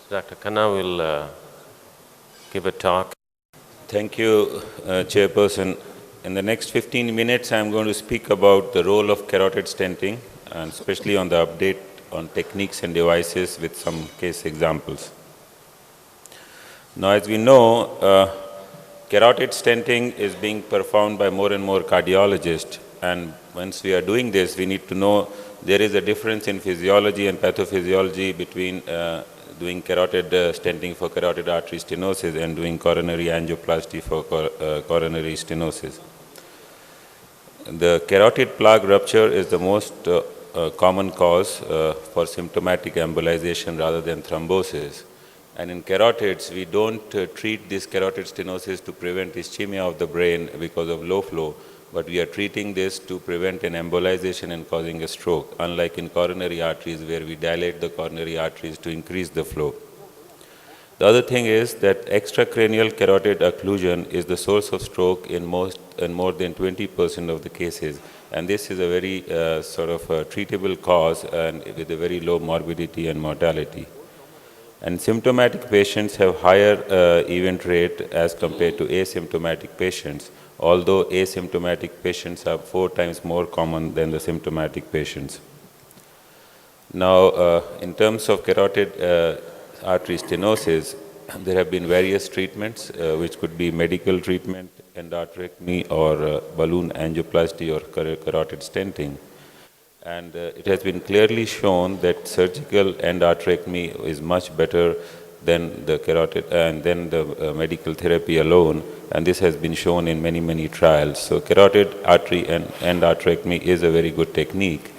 Dr. Khanna will give a talk. Thank you, Chairperson. In the next 15 minutes, I'm going to speak about the role of carotid stenting, and especially on the update on techniques and devices with some case examples. Now, as we know, carotid stenting is being performed by more and more cardiologists, and once we are doing this, we need to know there is a difference in physiology and pathophysiology between doing carotid stenting for carotid artery stenosis and doing coronary angioplasty for coronary stenosis. The carotid plaque rupture is the most common cause for symptomatic embolization rather than thrombosis. And in carotids, we don't treat this carotid stenosis to prevent ischemia of the brain because of low flow, but we are treating this to prevent an embolization and causing a stroke, unlike in coronary arteries where we dilate the coronary arteries to increase the flow. The other thing is that extracranial carotid occlusion is the source of stroke in more than 20% of the cases, and this is a very treatable cause and with a very low morbidity and mortality. And symptomatic patients have higher event rate as compared to asymptomatic patients, although asymptomatic patients are 4 times more common than the symptomatic patients. Now, in terms of carotid artery stenosis, there have been various treatments, which could be medical treatment, endarterectomy, or balloon angioplasty or carotid stenting. And it has been clearly shown that surgical endarterectomy is much better than the carotid and then the medical therapy alone, and this has been shown in many trials. So carotid artery and endarterectomy is a very good technique.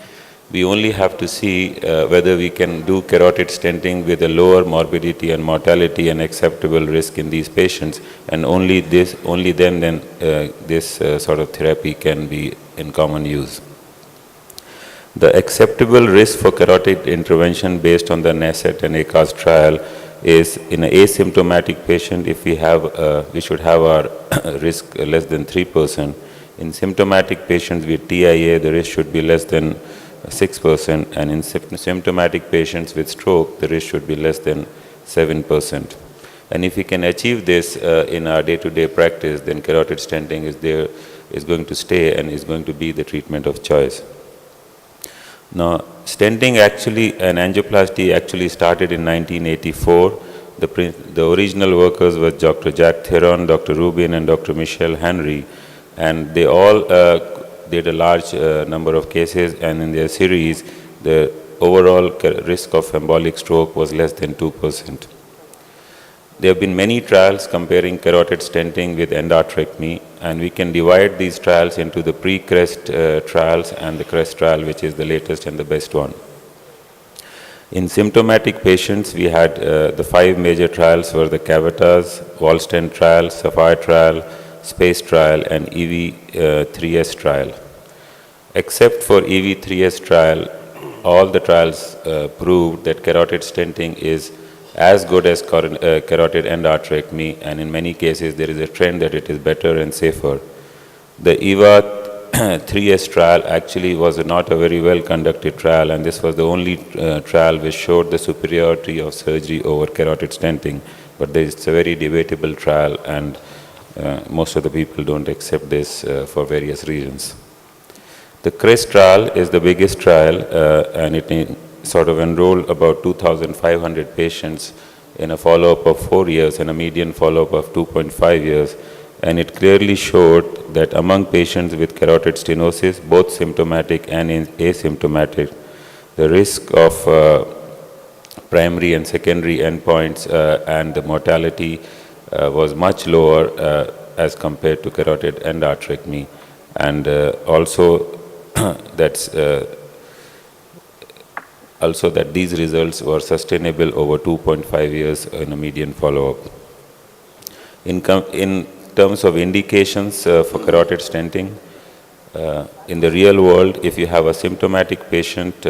We only have to see whether we can do carotid stenting with a lower morbidity and mortality and acceptable risk in these patients, and only then this sort of therapy can be in common use. The acceptable risk for carotid intervention based on the NASCET and ACAS trial is in an asymptomatic patient, if we should have our risk less than 3%. In symptomatic patients with TIA, the risk should be less than 6%, and in symptomatic patients with stroke, the risk should be less than 7%. And if we can achieve this in our day-to-day practice, then carotid stenting is going to stay and is going to be the treatment of choice. Now, stenting and angioplasty actually started in 1984. The original workers were Dr. Jack Theron, Dr. Rubin, and Dr. Michel Henry, and they all did a large number of cases, and in their series, the overall risk of embolic stroke was less than 2%. There have been many trials comparing carotid stenting with endarterectomy, and we can divide these trials into the pre-CREST trials and the CREST trial, which is the latest and the best one. In symptomatic patients, we had the 5 major trials were the CAVITAS, Wallstent trial, SAPPHIRE trial, SPACE trial, and EV3S trial. Except for EV3S trial, all the trials proved that carotid stenting is as good as carotid endarterectomy, and in many cases there is a trend that it is better and safer. The EVA3S trial actually was not a very well conducted trial, and this was the only trial which showed the superiority of surgery over carotid stenting, but it's a very debatable trial, and most of the people don't accept this for various reasons. The CREST trial is the biggest trial, and it sort of enrolled about 2,500 patients in a follow-up of 4 years and a median follow-up of 2.5 years. And it clearly showed that among patients with carotid stenosis, both symptomatic and asymptomatic, the risk of primary and secondary endpoints and the mortality was much lower as compared to carotid endarterectomy. And also that these results were sustainable over 2.5 years in a median follow-up. In terms of indications for carotid stenting, in the real world, if you have a symptomatic patient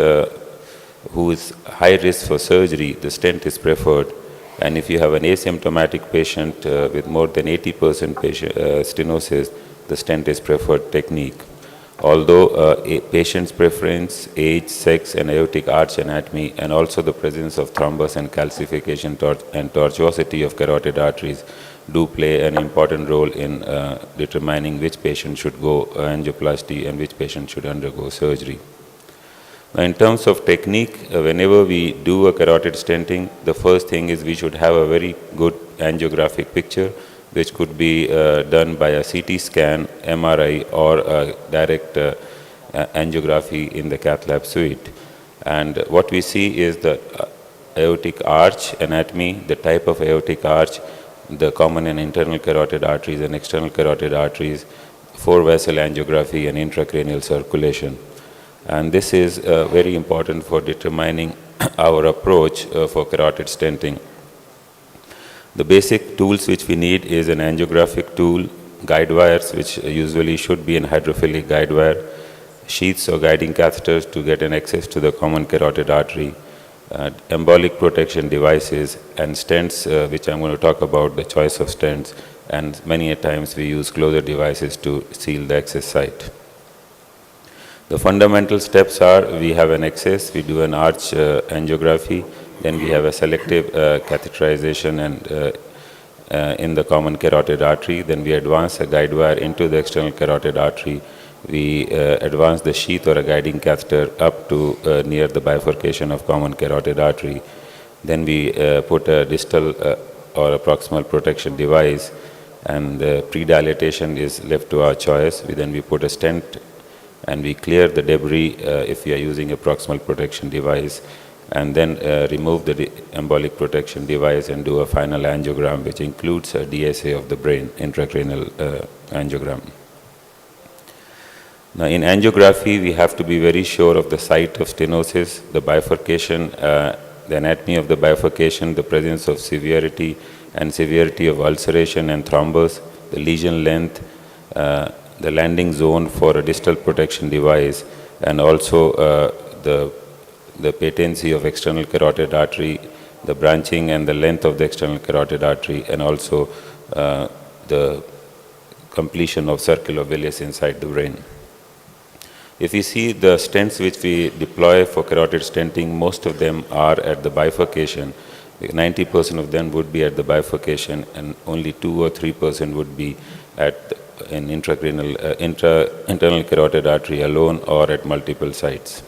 who is high risk for surgery, the stent is preferred. And if you have an asymptomatic patient with more than 80% stenosis, the stent is preferred technique. Although a patient's preference, age, sex, and aortic arch anatomy, and also the presence of thrombus and calcification and tortuosity of carotid arteries do play an important role in determining which patient should go angioplasty and which patient should undergo surgery. Now, in terms of technique, whenever we do a carotid stenting, the first thing is we should have a very good angiographic picture, which could be done by a CT scan, MRI, or a direct angiography in the cath lab suite. And what we see is the aortic arch anatomy, the type of aortic arch, the common and internal carotid arteries and external carotid arteries, four-vessel angiography, and intracranial circulation. And this is very important for determining our approach for carotid stenting. The basic tools which we need is an angiographic tool, guide wires, which usually should be an hydrophilic guide wire, sheaths or guiding catheters to get an access to the common carotid artery, embolic protection devices, and stents, which I'm going to talk about, the choice of stents, and many a times we use closure devices to seal the access site. The fundamental steps are, we have an access, we do an arch angiography, then we have a selective catheterization and in the common carotid artery, then we advance a guide wire into the external carotid artery, we advance the sheath or a guiding catheter up to near the bifurcation of common carotid artery, then we put a distal or a proximal protection device, and the pre-dilatation is left to our choice. Then we put a stent and we clear the debris if we are using a proximal protection device, and then remove the embolic protection device and do a final angiogram, which includes a DSA of the brain, intracranial angiogram. Now, in angiography, we have to be very sure of the site of stenosis, the bifurcation, the anatomy of the bifurcation, the presence of severity of ulceration and thrombus, the lesion length, the landing zone for a distal protection device, and also the patency of external carotid artery, the branching and the length of the external carotid artery, and also the completion of circle of Willis inside the brain. If you see the stents which we deploy for carotid stenting, most of them are at the bifurcation. 90% of them would be at the bifurcation, and only 2 or 3% would be at an intracranial, internal carotid artery alone or at multiple sites.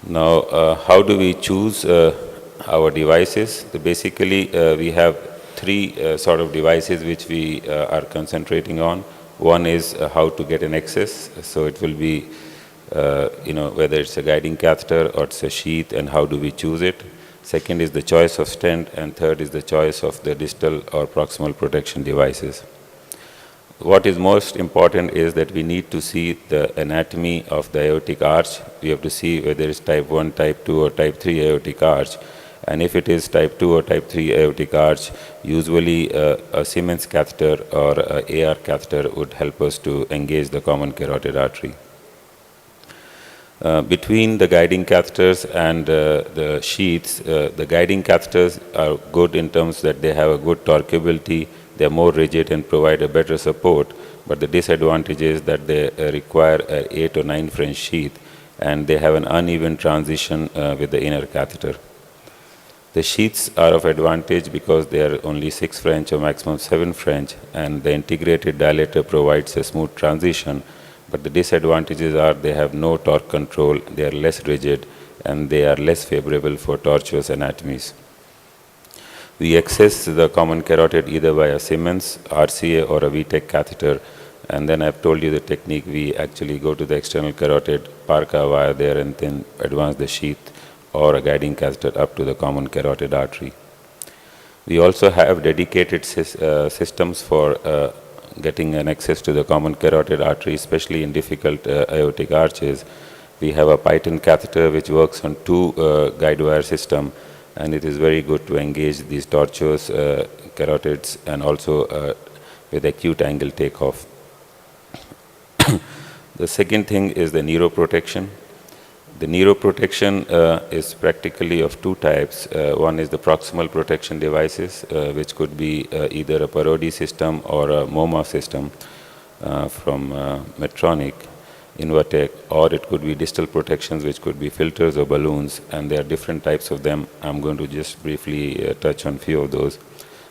Now, how do we choose our devices? Basically, we have three sort of devices which we are concentrating on. One is how to get an access. So it will be, whether it's a guiding catheter or it's a sheath, and how do we choose it. Second is the choice of stent, and third is the choice of the distal or proximal protection devices. What is most important is that we need to see the anatomy of the aortic arch. We have to see whether it's type 1, type 2, or type 3 aortic arch. And if it is type 2 or type 3 aortic arch, usually a Siemens catheter or a AR catheter would help us to engage the common carotid artery. Between the guiding catheters and the sheaths, the guiding catheters are good in terms that they have a good torqueability, they are more rigid and provide a better support, but the disadvantage is that they require an 8 or 9 French sheath, and they have an uneven transition with the inner catheter. The sheaths are of advantage because they are only 6 French or maximum 7 French, and the integrated dilator provides a smooth transition, but the disadvantages are they have no torque control, they are less rigid, and they are less favorable for tortuous anatomies. We access the common carotid either by a Siemens, RCA, or a VTEC catheter, and then I've told you the technique. We actually go to the external carotid, park our wire there, and then advance the sheath or a guiding catheter up to the common carotid artery. We also have dedicated systems for getting an access to the common carotid artery, especially in difficult aortic arches. We have a Python catheter which works on 2 guide wire system, and it is very good to engage these tortuous carotids and also with acute angle takeoff. The second thing is the neuroprotection. The neuroprotection is practically of 2 types. One is the proximal protection devices, which could be either a Parodi system or a MoMA system. from Medtronic, Invatec, or it could be distal protections, which could be filters or balloons, and there are different types of them. I'm going to just briefly touch on few of those.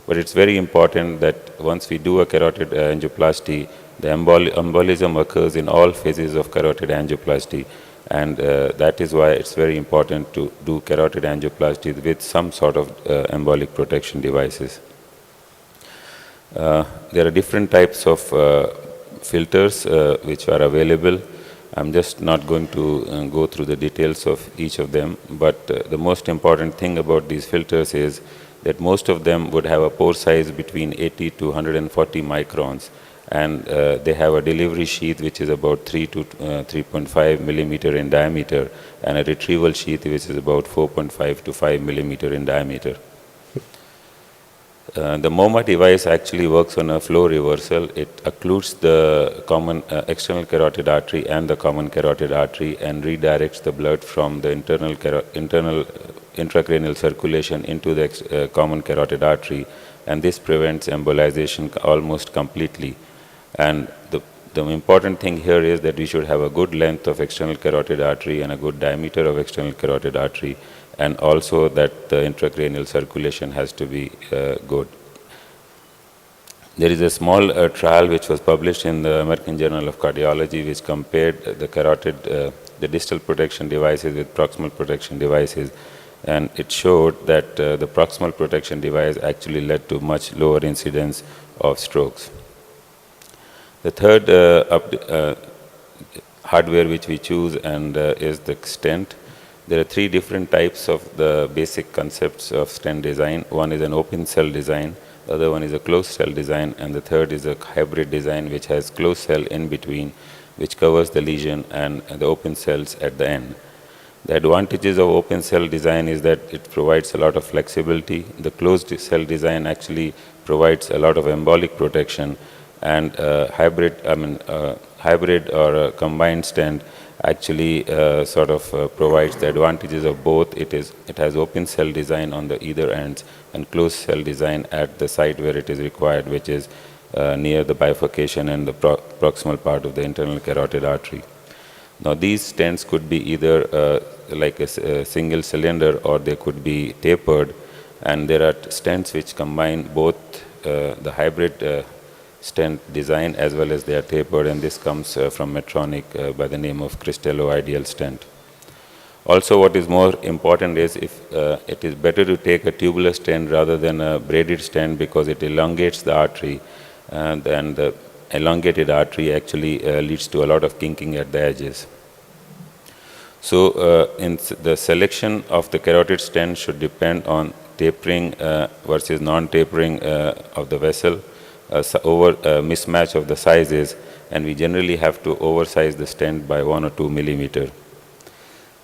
But it's very important that once we do a carotid angioplasty, the embolism occurs in all phases of carotid angioplasty, and that is why it's very important to do carotid angioplasty with some sort of embolic protection devices. There are different types of filters which are available. I'm just not going to go through the details of each of them, but the most important thing about these filters is that most of them would have a pore size between 80 to 140 microns, and they have a delivery sheath which is about 3 to 3.5 millimeter in diameter, and a retrieval sheath which is about 4.5 to 5 millimeter in diameter. The MoMA device actually works on a flow reversal. It occludes the common external carotid artery and the common carotid artery and redirects the blood from the internal intracranial circulation into the common carotid artery, and this prevents embolization almost completely. And the important thing here is that we should have a good length of external carotid artery and a good diameter of external carotid artery, and also that the intracranial circulation has to be good. There is a small trial which was published in the American Journal of Cardiology which compared the distal protection devices with proximal protection devices, and it showed that the proximal protection device actually led to much lower incidence of strokes. The third hardware which we choose is the stent. There are three different types of the basic concepts of stent design. One is an open cell design, the other one is a closed cell design, and the third is a hybrid design which has closed cell in between, which covers the lesion and the open cells at the end. The advantages of open cell design is that it provides a lot of flexibility. The closed cell design actually provides a lot of embolic protection, and hybrid or a combined stent actually provides the advantages of both. It has open cell design on the either ends and closed cell design at the site where it is required, which is near the bifurcation and the proximal part of the internal carotid artery. Now these stents could be either like a single cylinder, or they could be tapered, and there are stents which combine both the hybrid stent design as well as they are tapered, and this comes from Medtronic by the name of Cristello Ideal Stent. Also, what is more important is it is better to take a tubular stent rather than a braided stent, because it elongates the artery, and the elongated artery actually leads to a lot of kinking at the edges. So in the selection of the carotid stent should depend on tapering versus non-tapering of the vessel, mismatch of the sizes, and we generally have to oversize the stent by 1 or 2 millimeter.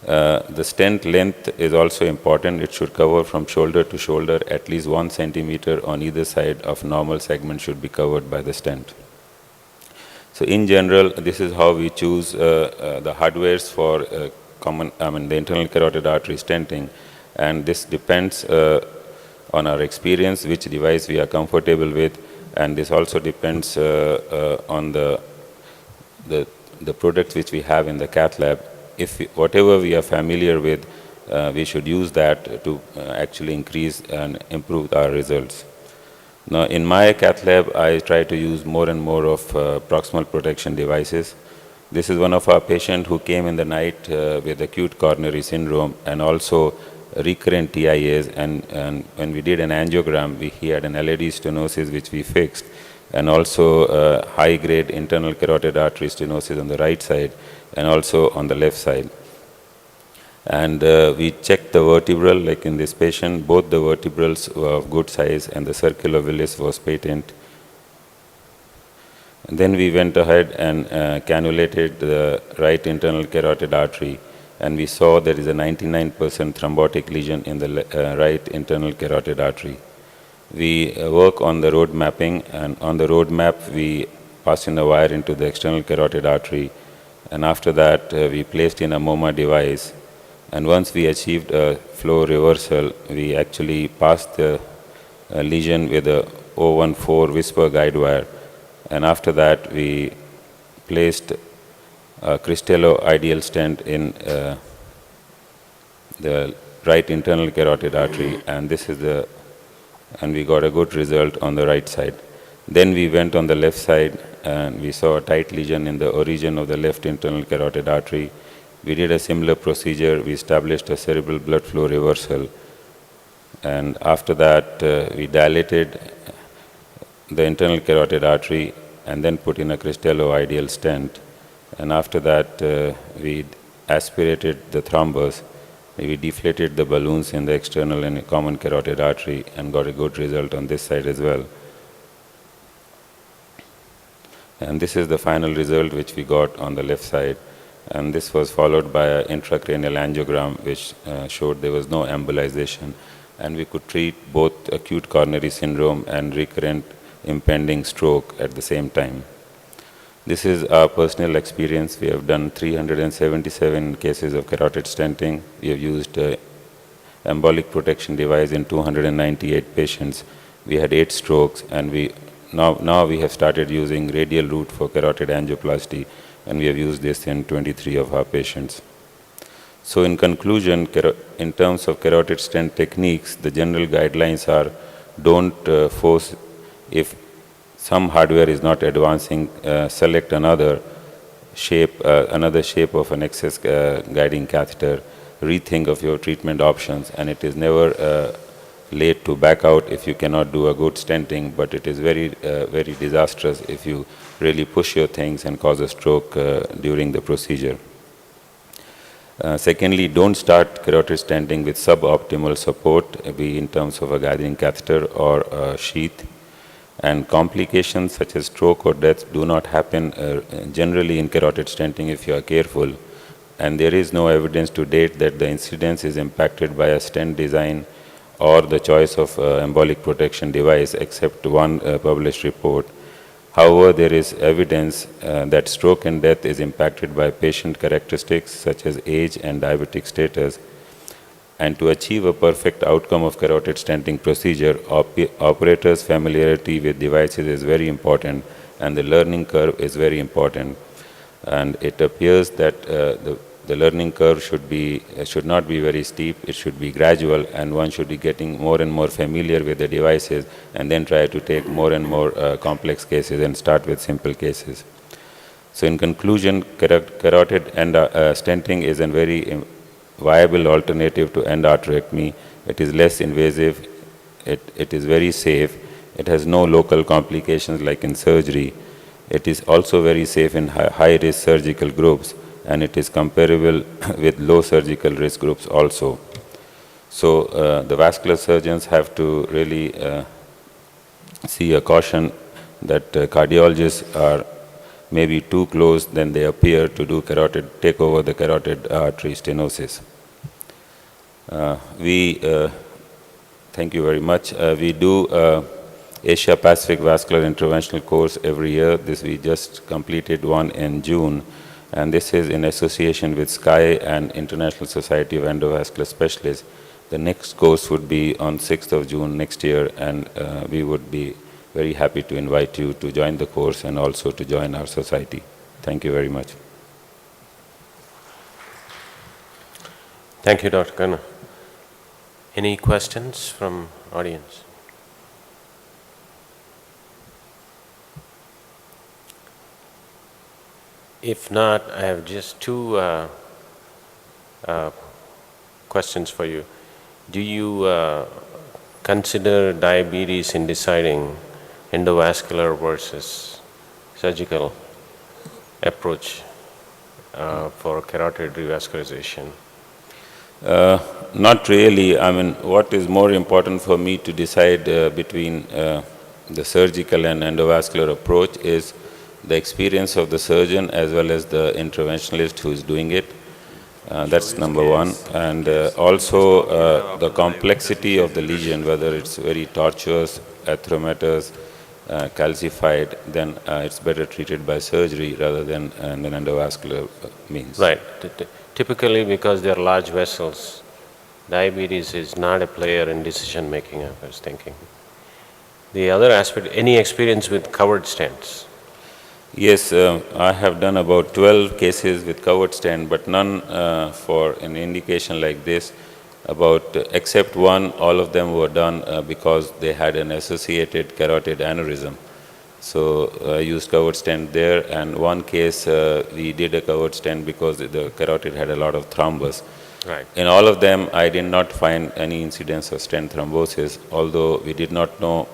The stent length is also important. It should cover from shoulder to shoulder. At least 1 centimeter on either side of normal segment should be covered by the stent. So in general, this is how we choose the hardwares for the internal carotid artery stenting, and this depends on our experience, which device we are comfortable with, and this also depends on the products which we have in the cath lab. Whatever we are familiar with, we should use that to actually increase and improve our results. Now, in my cath lab, I try to use more and more of proximal protection devices. This is one of our patients who came in the night with acute coronary syndrome and also recurrent TIAs, and when we did an angiogram, he had an LAD stenosis which we fixed, and also high-grade internal carotid artery stenosis on the right side and also on the left side. And we checked the vertebral, like in this patient, both the vertebrals were of good size and the circular villus was patent. And then we went ahead and cannulated the right internal carotid artery, and we saw there is a 99% thrombotic lesion in the right internal carotid artery. We work on the road mapping, and on the road map we passed in a wire into the external carotid artery, and after that we placed in a MoMA device, and once we achieved a flow reversal, we actually passed the lesion with a 014 whisper guide wire, and after that we placed a Cristello ideal stent in the right internal carotid artery, and we got a good result on the right side. Then we went on the left side and we saw a tight lesion in the origin of the left internal carotid artery. We did a similar procedure. We established a cerebral blood flow reversal. And after that, we dilated the internal carotid artery and then put in a Cristello ideal stent. And after that, we aspirated the thrombus. We deflated the balloons in the external and common carotid artery and got a good result on this side as well. And this is the final result which we got on the left side. And this was followed by an intracranial angiogram which showed there was no embolization. And we could treat both acute coronary syndrome and recurrent impending stroke at the same time. This is our personal experience. We have done 377 cases of carotid stenting. We have used embolic protection device in 298 patients. We had 8 strokes, and now we have started using radial route for carotid angioplasty, and we have used this in 23 of our patients. So in conclusion, in terms of carotid stent techniques, the general guidelines are don't force. If some hardware is not advancing, select another shape of an excess guiding catheter, rethink of your treatment options, and it is never late to back out if you cannot do a good stenting, but it is very disastrous if you really push your things and cause a stroke during the procedure. Secondly, don't start carotid stenting with suboptimal support, be in terms of a guiding catheter or a sheath. And complications such as stroke or death do not happen generally in carotid stenting if you are careful. And there is no evidence to date that the incidence is impacted by a stent design or the choice of embolic protection device, except one published report. However, there is evidence that stroke and death is impacted by patient characteristics such as age and diabetic status. And to achieve a perfect outcome of carotid stenting procedure, operators' familiarity with devices is very important, and the learning curve is very important. And it appears that the learning curve should not be very steep, it should be gradual, and one should be getting more and more familiar with the devices and then try to take more and more complex cases and start with simple cases. So in conclusion, carotid stenting is a very viable alternative to endarterectomy. It is less invasive, it is very safe, it has no local complications like in surgery. It is also very safe in high-risk surgical groups, and it is comparable with low surgical risk groups also. So the vascular surgeons have to really see a caution that cardiologists are maybe too close than they appear to do take over the carotid artery stenosis. Thank you very much. We do Asia Pacific Vascular Interventional course every year. We just completed one in June, and this is in association with SCAI and International Society of Endovascular Specialists. The next course would be on 6th of June next year, and we would be very happy to invite you to join the course and also to join our society. Thank you very much. Thank you, Dr. Khanna. Any questions from audience? If not, I have just two questions for you. Do you consider diabetes in deciding endovascular versus surgical approach for carotid revascularization? Not really. I mean, what is more important for me to decide between the surgical and endovascular approach is the experience of the surgeon as well as the interventionalist who is doing it. That's number one. And also the complexity of the lesion, whether it's very tortuous, atheromatous, calcified, then it's better treated by surgery rather than an endovascular means. Right. Typically, because they are large vessels, diabetes is not a player in decision making, I was thinking. The other aspect, any experience with covered stents? Yes, I have done about 12 cases with covered stent, but none for an indication like this. About except one, all of them were done because they had an associated carotid aneurysm. So I used covered stent there, and one case we did a covered stent because the carotid had a lot of thrombus. Right. In all of them, I did not find any incidence of stent thrombosis, although we did not know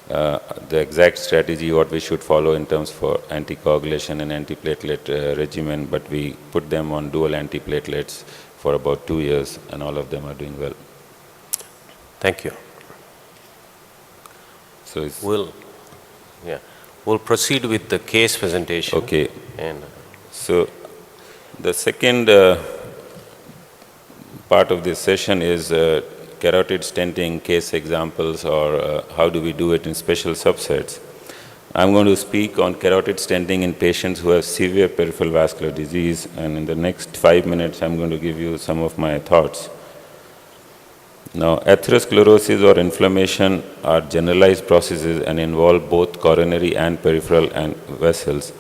the exact strategy what we should follow in terms for anticoagulation and antiplatelet regimen, but we put them on dual antiplatelets for about 2 years, and all of them are doing well. Thank you. So it's We'll proceed with the case presentation. okay. And So the second part of this session is carotid stenting case examples, or how do we do it in special subsets. I'm going to speak on carotid stenting in patients who have severe peripheral vascular disease, and in the next 5 minutes I'm going to give you some of my thoughts. Now, atherosclerosis or inflammation are generalized processes and involve both coronary and peripheral and vessels,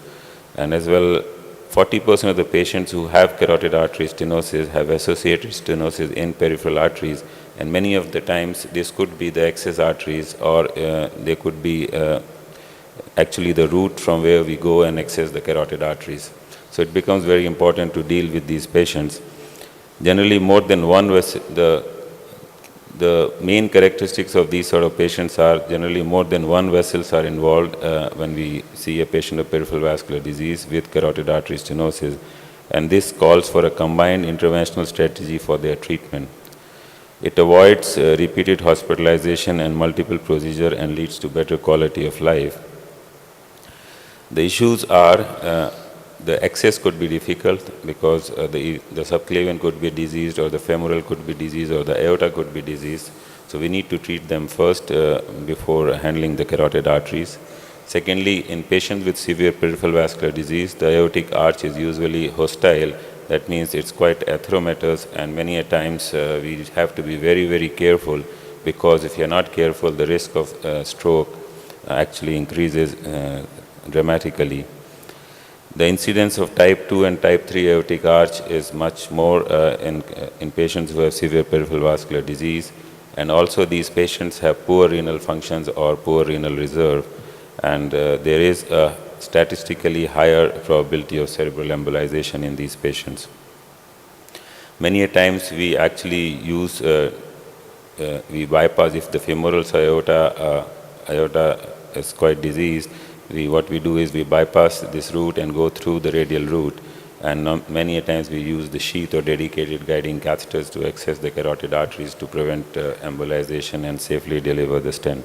and as well 40% of the patients who have carotid artery stenosis have associated stenosis in peripheral arteries, and many of the times this could be the excess arteries, or they could be actually the route from where we go and access the carotid arteries. So it becomes very important to deal with these patients. Generally, more than one vessel, the main characteristics of these sort of patients are generally more than one vessels are involved when we see a patient of peripheral vascular disease with carotid artery stenosis, and this calls for a combined interventional strategy for their treatment. It avoids repeated hospitalization and multiple procedure and leads to better quality of life. The issues are the access could be difficult because the subclavian could be diseased, or the femoral could be diseased, or the aorta could be diseased. So we need to treat them first before handling the carotid arteries. Secondly, in patients with severe peripheral vascular disease, the aortic arch is usually hostile. That means it's quite atheromatous, and many a times we have to be very, very careful, because if you're not careful, the risk of stroke actually increases dramatically. The incidence of type 2 and type 3 aortic arch is much more in patients who have severe peripheral vascular disease, and also these patients have poor renal functions or poor renal reserve, and there is a statistically higher probability of cerebral embolization in these patients. Many a times we actually use, we bypass if the femoral aorta is quite diseased. What we do is we bypass this route and go through the radial route, and many a times we use the sheath or dedicated guiding catheters to access the carotid arteries to prevent embolization and safely deliver the stent.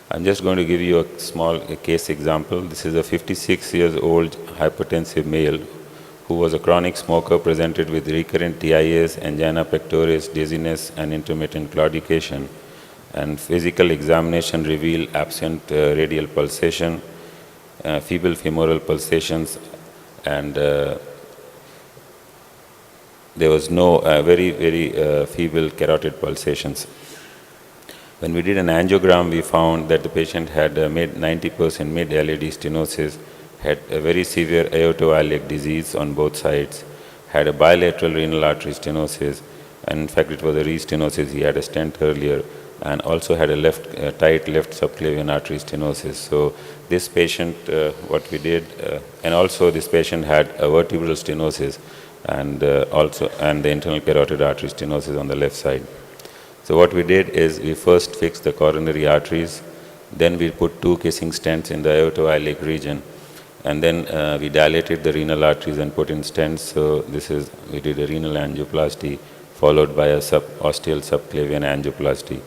I'm just going to give you a small case example. This is a 56-year-old hypertensive male who was a chronic smoker, presented with recurrent TIAs, angina pectoris, dizziness, and intermittent claudication. And physical examination revealed absent radial pulsation, feeble femoral pulsations, and there was no very, very feeble carotid pulsations. When we did an angiogram, we found that the patient had 90% mid-LAD stenosis, had a very severe aortoiliac disease on both sides, had a bilateral renal artery stenosis, and in fact it was a restenosis. He had a stent earlier, and also had a tight left subclavian artery stenosis. So this patient, what we did, and also this patient had a vertebral stenosis, and the internal carotid artery stenosis on the left side. So what we did is we first fixed the coronary arteries, then we put 2 kissing stents in the aortoiliac region, and then we dilated the renal arteries and put in stents. So we did a renal angioplasty followed by a ostial subclavian angioplasty.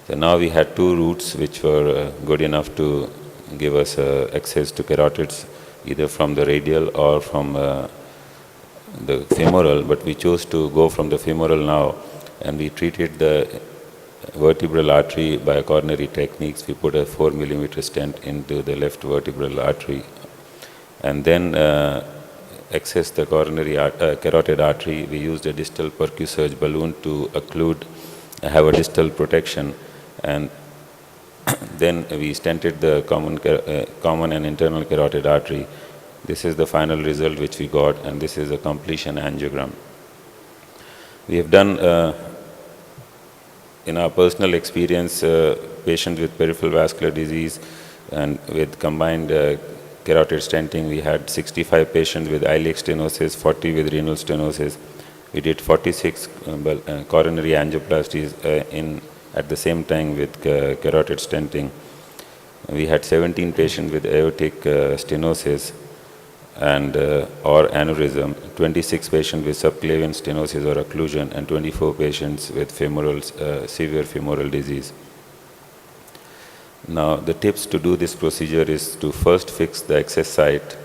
So now we had 2 routes which were good enough to give us access to carotids, either from the radial or from the femoral, but we chose to go from the femoral now, and we treated the vertebral artery by coronary techniques. We put a 4 millimeter stent into the left vertebral artery, and then accessed the carotid artery. We used a distal percusurge balloon to have a distal protection, and Then we stented the common and internal carotid artery. This is the final result which we got, and this is a completion angiogram. We have done, in our personal experience, patients with peripheral vascular disease and with combined carotid stenting. We had 65 patients with iliac stenosis, 40 with renal stenosis. We did 46 coronary angioplasties at the same time with carotid stenting. We had 17 patients with aortic stenosis and or aneurysm, 26 patients with subclavian stenosis or occlusion, and 24 patients with severe femoral disease. Now, the tips to do this procedure is to first fix the excess site,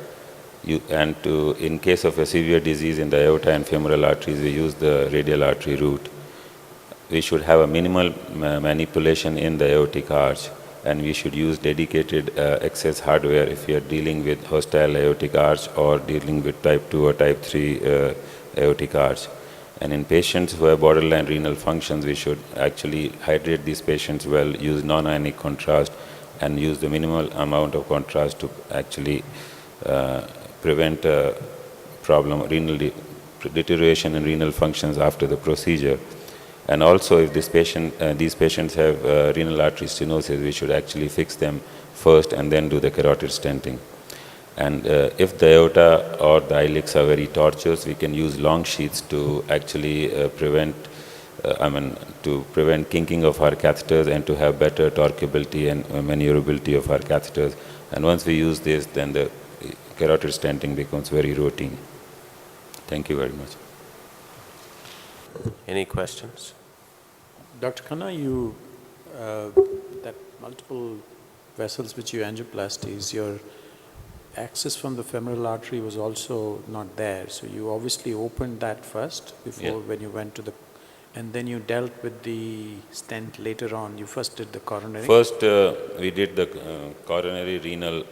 and in case of a severe disease in the aorta and femoral arteries, we use the radial artery route. We should have a minimal manipulation in the aortic arch, and we should use dedicated excess hardware if we are dealing with hostile aortic arch or dealing with type 2 or type 3 aortic arch. And in patients who have borderline renal functions, we should actually hydrate these patients well, use non-ionic contrast, and use the minimal amount of contrast to actually prevent deterioration in renal functions after the procedure. And also, if these patients have renal artery stenosis, we should actually fix them first and then do the carotid stenting. And if the aorta or the iliacs are very tortuous, we can use long sheaths to actually prevent kinking of our catheters and to have better torqueability and maneuverability of our catheters. And once we use this, then the carotid stenting becomes very routine. Thank you very much. Any questions? Dr. Khanna, that multiple vessels which you angioplasties, your access from the femoral artery was also not there. So you obviously opened that first before when you went to the, and then you dealt with the stent later on. You first did the coronary? First, we did the coronary, renal,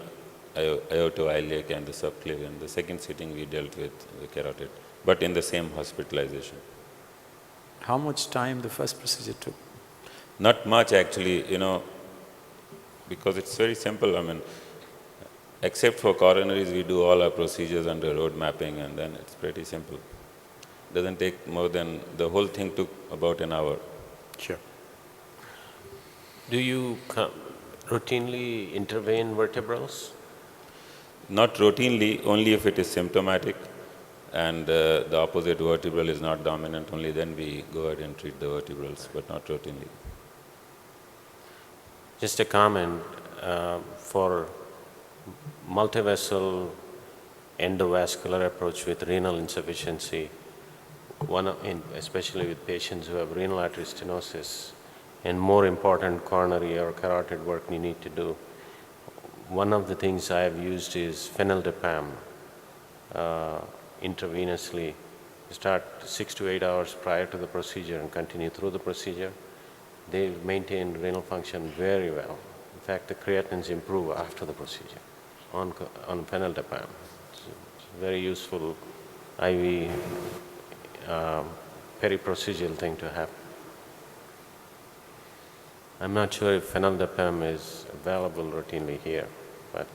aortoiliac and the subclavian. The second sitting we dealt with the carotid, but in the same hospitalization. How much time the first procedure took? Not much actually, because it's very simple. Except for coronaries, we do all our procedures under road mapping, and then it's pretty simple. Doesn't take more than, the whole thing took about an hour. Sure. Do you routinely intervene vertebrals? Not routinely, only if it is symptomatic and the opposite vertebral is not dominant, only then we go ahead and treat the vertebrals, but not routinely. Just a comment, for multivessel endovascular approach with renal insufficiency, especially with patients who have renal artery stenosis, and more important coronary or carotid work you need to do, one of the things I have used is phenyldipam intravenously. Start 6 to 8 hours prior to the procedure and continue through the procedure. They maintain renal function very well. In fact, the creatinines improve after the procedure on phenyldipam. It's a very useful IV peri-procedural thing to have. I'm not sure if phenyldipam is available routinely here, but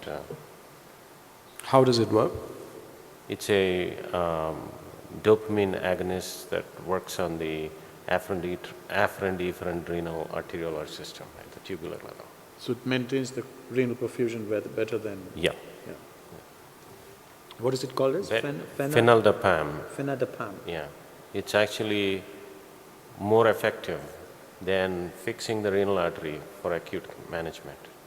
How does it work? it's a dopamine agonist that works on the afferent efferent renal arteriolar system at the tubular level. So it maintains the renal perfusion better than… Yeah. What is it called as? Phenyldipam. Phenyldipam. Yeah. It's actually more effective than fixing the renal artery for acute management.